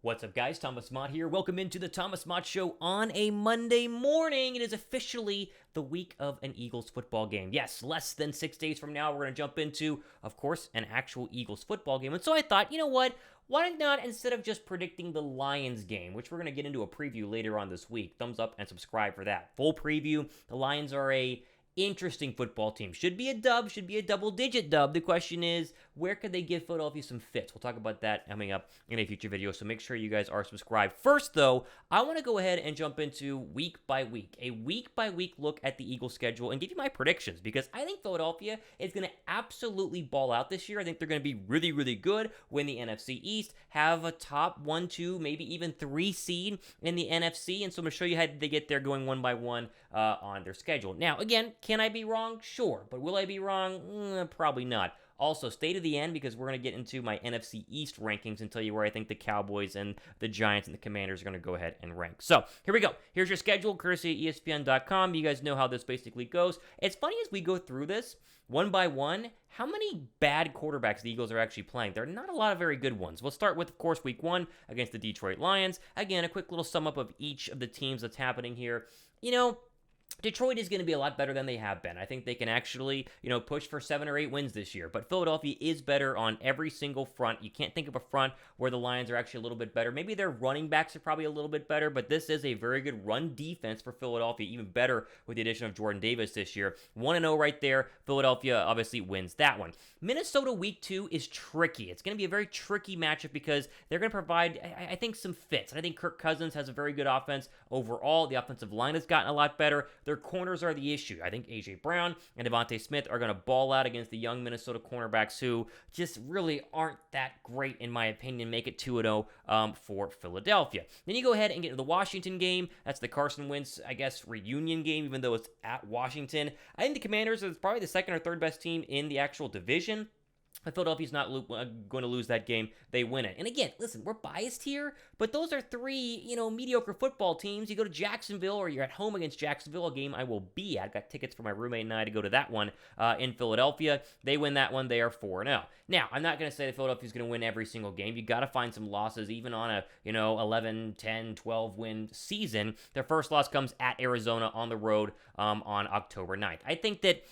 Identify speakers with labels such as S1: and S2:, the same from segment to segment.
S1: What's up, guys? Thomas Mott here. Welcome into the Thomas Mott Show on a Monday morning. It is officially the week of an Eagles football game. Yes, less than 6 days from now, we're going to jump into, of course, an actual Eagles football game. And so I thought, you know what? Why not, instead of just predicting the Lions game, which we're going to get into a preview later on this week, thumbs up and subscribe for that. Full preview. The Lions are a interesting football team. Should be a dub, should be a double-digit dub. The question is, where could they give Philadelphia some fits? We'll talk about that coming up in a future video, so make sure you guys are subscribed. First, though, I want to go ahead and jump into week by week, a week-by-week look at the Eagles schedule and give you my predictions, because I think Philadelphia is going to absolutely ball out this year. I think they're going to be really, really good, win the NFC East, have a top 1, 2, maybe even 3 seed in the NFC, and so I'm going to show you how they get there going one by one on their schedule. Now, again, can I be wrong? Sure. But will I be wrong? Probably not. Also, stay to the end because we're going to get into my NFC East rankings and tell you where I think the Cowboys and the Giants and the Commanders are going to go ahead and rank. So, here we go. Here's your schedule, courtesy of ESPN.com. You guys know how this basically goes. It's funny as we go through this, one by one, how many bad quarterbacks the Eagles are actually playing. There are not a lot of very good ones. We'll start with, of course, week 1 against the Detroit Lions. Again, a quick little sum up of each of the teams that's happening here. You know, Detroit is going to be a lot better than they have been. I think they can actually, push for 7 or 8 wins this year. But Philadelphia is better on every single front. You can't think of a front where the Lions are actually a little bit better. Maybe their running backs are probably a little bit better, but this is a very good run defense for Philadelphia, even better with the addition of Jordan Davis this year. 1-0 right there. Philadelphia obviously wins that one. Minnesota week 2 is tricky. It's going to be a very tricky matchup because they're going to provide, I think, some fits. I think Kirk Cousins has a very good offense overall. The offensive line has gotten a lot better. Their corners are the issue. I think A.J. Brown and Devontae Smith are going to ball out against the young Minnesota cornerbacks who just really aren't that great, in my opinion. Make it 2-0 for Philadelphia. Then you go ahead and get to the Washington game. That's the Carson Wentz, I guess, reunion game, even though it's at Washington. I think the Commanders is probably the second or third best team in the actual division. If Philadelphia's not going to lose that game, they win it. And again, listen, we're biased here, but those are 3, mediocre football teams. You go to Jacksonville or you're at home against Jacksonville, a game I will be at. I've got tickets for my roommate and I to go to that one in Philadelphia. They win that one. They are 4-0. Now, I'm not going to say that Philadelphia's going to win every single game. You got to find some losses, even on a, 11, 10, 12 win season. Their first loss comes at Arizona on the road on October 9th. I think that,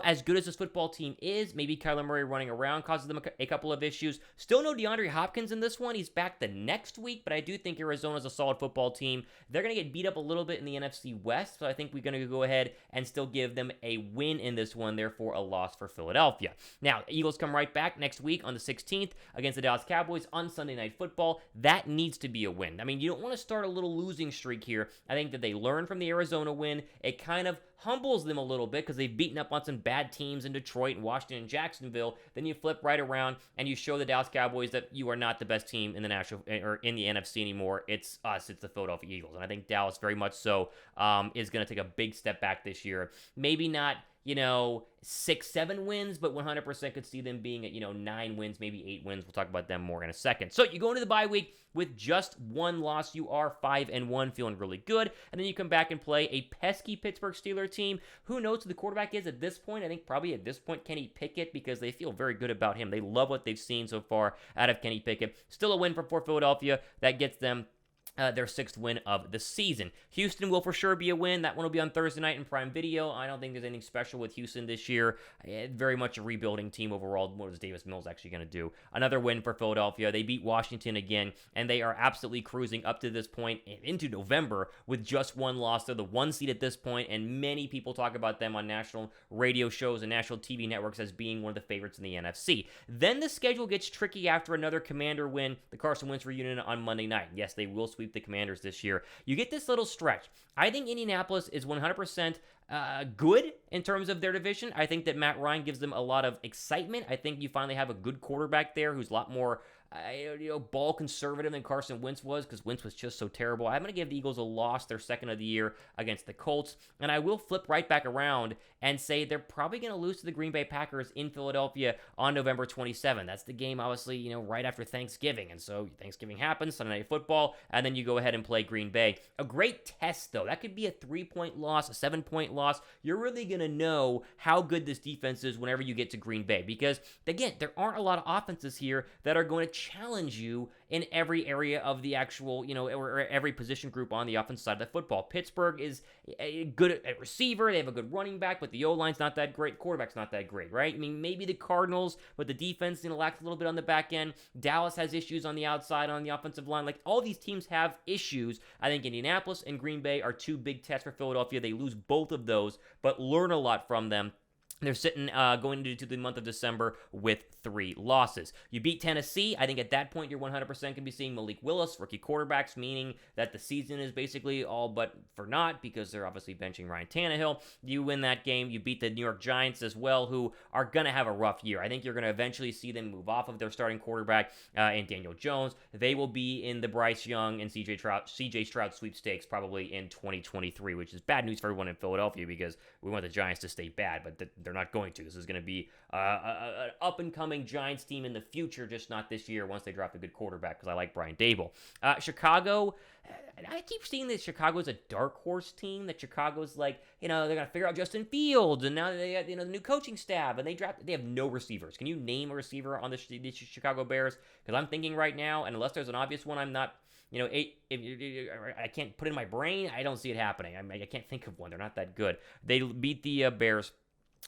S1: as good as this football team is, maybe Kyler Murray running around causes them a couple of issues. Still no DeAndre Hopkins in this one. He's back the next week, but I do think Arizona's a solid football team. They're going to get beat up a little bit in the NFC West, so I think we're going to go ahead and still give them a win in this one, therefore a loss for Philadelphia. Now, Eagles come right back next week on the 16th against the Dallas Cowboys on Sunday Night Football. That needs to be a win. I mean, you don't want to start a little losing streak here. I think that they learn from the Arizona win. It kind of humbles them a little bit because they've beaten up on some bad teams in Detroit and Washington and Jacksonville. Then you flip right around and you show the Dallas Cowboys that you are not the best team in the national or in the NFC anymore. It's us. It's the Philadelphia Eagles. And I think Dallas very much so is going to take a big step back this year. Maybe not 6, 7 wins, but 100% could see them being at, 9 wins, maybe 8 wins. We'll talk about them more in a second. So you go into the bye week with just 1 loss. You are 5-1, feeling really good. And then you come back and play a pesky Pittsburgh Steelers team. Who knows who the quarterback is at this point? I think probably at this point, Kenny Pickett, because they feel very good about him. They love what they've seen so far out of Kenny Pickett. Still a win for Philadelphia. That gets them their 6th win of the season. Houston will for sure be a win. That one will be on Thursday night in Prime Video. I don't think there's anything special with Houston this year. Very much a rebuilding team overall. What is Davis Mills actually going to do? Another win for Philadelphia. They beat Washington again, and they are absolutely cruising up to this point into November with just 1 loss. They're the 1 seed at this point, and many people talk about them on national radio shows and national TV networks as being one of the favorites in the NFC. Then the schedule gets tricky after another Commander win, the Carson Wentz reunion on Monday night. Yes, they will sweep the Commanders this year. You get this little stretch. I think Indianapolis is 100% good in terms of their division. I think that Matt Ryan gives them a lot of excitement. I think you finally have a good quarterback there who's a lot more ball conservative than Carson Wentz was, because Wentz was just so terrible. I'm going to give the Eagles a loss, their 2nd of the year against the Colts, and I will flip right back around and say they're probably going to lose to the Green Bay Packers in Philadelphia on November 27. That's the game, obviously, right after Thanksgiving, and so Thanksgiving happens, Sunday Night Football, and then you go ahead and play Green Bay. A great test, though. That could be a 3-point loss, a 7-point loss. You're really going to know how good this defense is whenever you get to Green Bay, because, again, there aren't a lot of offenses here that are going to challenge you in every area of the actual, or every position group on the offense side of the football. Pittsburgh is good at receiver. They have a good running back, but the O-line's not that great. Quarterback's not that great, right? I mean, maybe the Cardinals, but the defense, lacks a little bit on the back end. Dallas has issues on the outside, on the offensive line. Like, all these teams have issues. I think Indianapolis and Green Bay are two big tests for Philadelphia. They lose both of those, but learn a lot from them. They're sitting going into the month of December with 3 losses. You beat Tennessee. I think at that point you're 100% going to be seeing Malik Willis, rookie quarterbacks, meaning that the season is basically all but for naught because they're obviously benching Ryan Tannehill. You win that game. You beat the New York Giants as well, who are going to have a rough year. I think you're going to eventually see them move off of their starting quarterback and Daniel Jones. They will be in the Bryce Young and CJ Stroud sweepstakes probably in 2023, which is bad news for everyone in Philadelphia because we want the Giants to stay bad, but they're not going to. This is going to be an up-and-coming Giants team in the future, just not this year once they draft a good quarterback, because I like Brian Dable. Chicago, I keep seeing that Chicago's a dark horse team, that Chicago's like, they're going to figure out Justin Fields, and now they got, the new coaching staff, and they have no receivers. Can you name a receiver on the Chicago Bears? Because I'm thinking right now, and unless there's an obvious one I'm not, I can't put it in my brain, I don't see it happening. I can't think of one. They're not that good. They beat the Bears.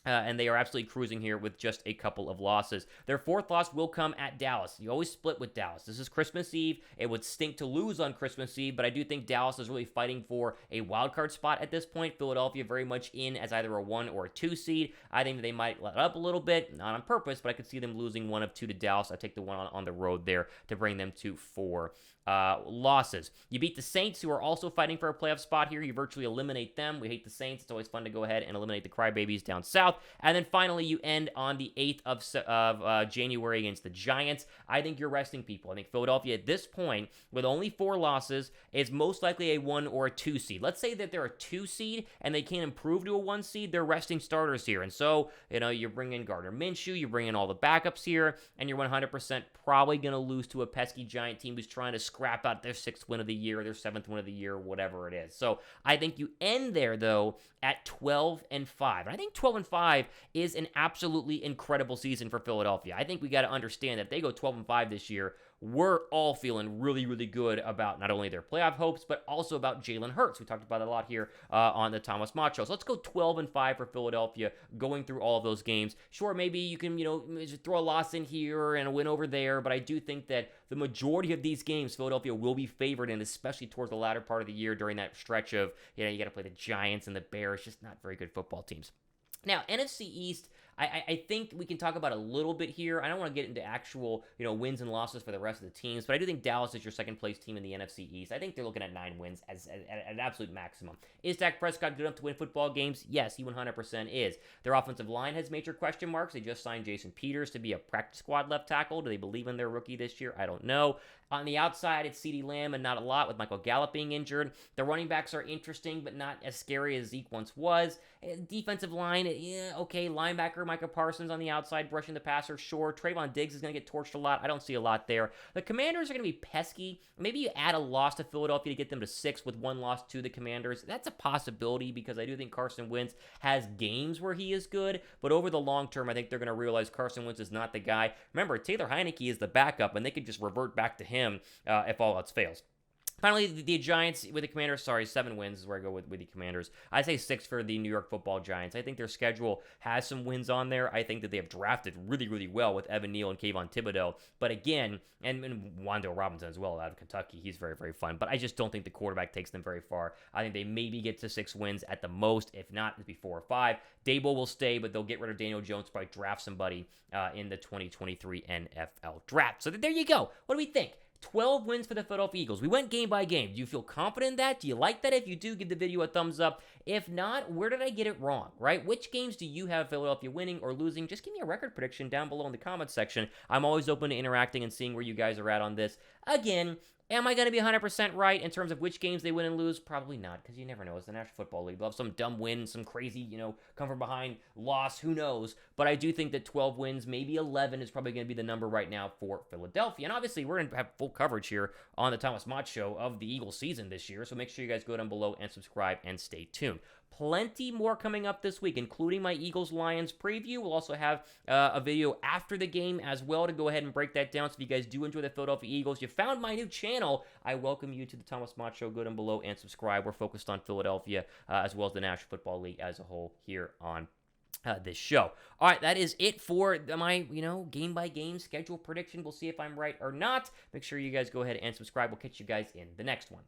S1: And they are absolutely cruising here with just a couple of losses. Their 4th loss will come at Dallas. You always split with Dallas. This is Christmas Eve. It would stink to lose on Christmas Eve, but I do think Dallas is really fighting for a wild card spot at this point. Philadelphia very much in as either a 1 or a 2 seed. I think that they might let up a little bit, not on purpose, but I could see them losing 1 of 2 to Dallas. I take the one on the road there to bring them to 4 losses. You beat the Saints, who are also fighting for a playoff spot here. You virtually eliminate them. We hate the Saints. It's always fun to go ahead and eliminate the crybabies down south. And then finally, you end on the 8th of January against the Giants. I think you're resting people. I think Philadelphia at this point, with only 4 losses, is most likely a 1 or a 2 seed. Let's say that they're a 2 seed and they can't improve to a 1 seed. They're resting starters here. And so, you're bringing Gardner Minshew, you're bringing all the backups here, and you're 100% probably going to lose to a pesky Giant team who's trying to scrap out their 6th win of the year, their 7th win of the year, whatever it is. So I think you end there, though, at 12-5. And I think 12-5 is an absolutely incredible season for Philadelphia. I think we got to understand that if they go 12-5 this year, we're all feeling really, really good about not only their playoff hopes, but also about Jalen Hurts. We talked about it a lot here on the Thomas Mott Show. So let's go 12-5 for Philadelphia going through all of those games. Sure, maybe you can, throw a loss in here and a win over there, but I do think that the majority of these games, Philadelphia will be favored in, especially towards the latter part of the year during that stretch of, you got to play the Giants and the Bears, just not very good football teams. Now, NFC East, I think we can talk about a little bit here. I don't want to get into actual, wins and losses for the rest of the teams, but I do think Dallas is your second-place team in the NFC East. I think they're looking at 9 wins as an absolute maximum. Is Dak Prescott good enough to win football games? Yes, he 100% is. Their offensive line has major question marks. They just signed Jason Peters to be a practice squad left tackle. Do they believe in their rookie this year? I don't know. On the outside, it's CeeDee Lamb and not a lot with Michael Gallup being injured. The running backs are interesting, but not as scary as Zeke once was. Defensive line, okay. Linebacker Micah Parsons on the outside, brushing the passer, sure. Trayvon Diggs is going to get torched a lot. I don't see a lot there. The Commanders are going to be pesky. Maybe you add a loss to Philadelphia to get them to 6 with 1 loss to the Commanders. That's a possibility because I do think Carson Wentz has games where he is good, but over the long term, I think they're going to realize Carson Wentz is not the guy. Remember, Taylor Heineke is the backup, and they could just revert back to him if all else fails. Finally, the Giants with the Commanders, 7 wins is where I go with the Commanders. I say 6 for the New York Football Giants. I think their schedule has some wins on there. I think that they have drafted really, really well with Evan Neal and Kayvon Thibodeau. But again, and Wan'Dale Robinson as well out of Kentucky. He's very, very fun. But I just don't think the quarterback takes them very far. I think they maybe get to 6 wins at the most. If not, it'll be 4 or 5. Dable will stay, but they'll get rid of Daniel Jones, probably draft somebody in the 2023 NFL draft. So there you go. What do we think? 12 wins for the Philadelphia Eagles. We went game by game. Do you feel confident in that? Do you like that? If you do, give the video a thumbs up. If not, where did I get it wrong, right? Which games do you have Philadelphia winning or losing? Just give me a record prediction down below in the comments section. I'm always open to interacting and seeing where you guys are at on this. Again, am I going to be 100% right in terms of which games they win and lose? Probably not, because you never know. It's the National Football League. They'll have some dumb win, some crazy, come from behind loss. Who knows? But I do think that 12 wins, maybe 11 is probably going to be the number right now for Philadelphia. And obviously, we're going to have full coverage here on the Thomas Mott Show of the Eagles season this year. So make sure you guys go down below and subscribe and stay tuned. Plenty more coming up this week, including my Eagles-Lions preview. We'll also have a video after the game as well to go ahead and break that down. So if you guys do enjoy the Philadelphia Eagles, you found my new channel, I welcome you to the Thomas Mott Show. Go down below and subscribe. We're focused on Philadelphia as well as the National Football League as a whole here on this show. All right, that is it for my, game-by-game schedule prediction. We'll see if I'm right or not. Make sure you guys go ahead and subscribe. We'll catch you guys in the next one.